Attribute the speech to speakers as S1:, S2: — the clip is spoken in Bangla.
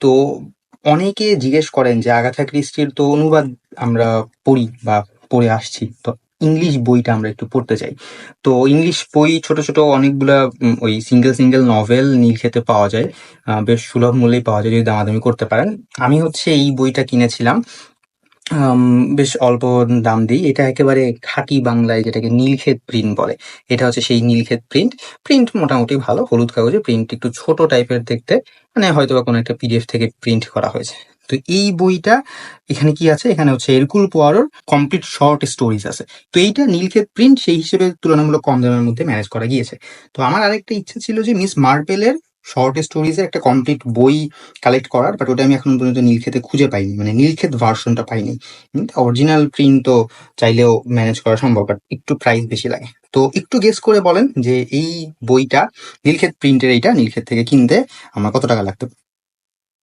S1: তো অনেকে জিজ্ঞেস করেন যে আগাথা ক্রিস্টির তো অনুবাদ আমরা পড়ি বা পড়ে আসছি, তো ইংলিশ বইটা আমরা একটু পড়তে চাই। তো ইংলিশ বই ছোট ছোট অনেকগুলা ওই সিঙ্গেল সিঙ্গেল নভেল নীলক্ষেতে পাওয়া যায়, বেশ সুলভ মূল্যেই পাওয়া যায় যদি দামাদামি করতে পারেন। আমি হচ্ছে এই বইটা কিনেছিলাম আম বেশ অল্প দাম দিই। এটা একেবারে খাঁটি বাংলায় যেটাকে নীলক্ষেত প্রিন্ট বলে। এটা হচ্ছে সেই নীলক্ষেত প্রিন্ট। প্রিন্ট মোটামুটি ভালো, হলুদ কাগজে, প্রিন্ট একটু ছোট টাইপের দেখতে। মানে হয়তোবা কোনো একটা পিডিএফ থেকে প্রিন্ট করা হয়েছে। তো এই বইটা, এখানে কি আছে? এখানে হচ্ছে এরকুল পোয়ারোর কমপ্লিট শর্ট স্টোরিজ আছে। তো এইটা নীলক্ষেত প্রিন্ট সেই হিসেবে তুলনামূলক কম দামের মধ্যে ম্যানেজ করা গিয়েছে। তো আমার আরেকটা ইচ্ছা ছিল যে মিস মার্পেলের শর্ট স্টোরিজের একটা কমপ্লিট বই কালেক্ট করার, বাট ওটা আমি এখন পর্যন্ত নীলক্ষেতে খুঁজে পাইনি, মানে নীলক্ষেত ভার্সনটা পাইনি। অরিজিনাল প্রিন্ট তো চাইলেও ম্যানেজ করা সম্ভব, বাট একটু প্রাইস বেশি লাগে। তো একটু গেস করে বলেন যে এই বইটা নীলক্ষেত প্রিন্টের, এইটা নীলক্ষেত থেকে কিনতে আমার কত টাকা লাগতে পারে?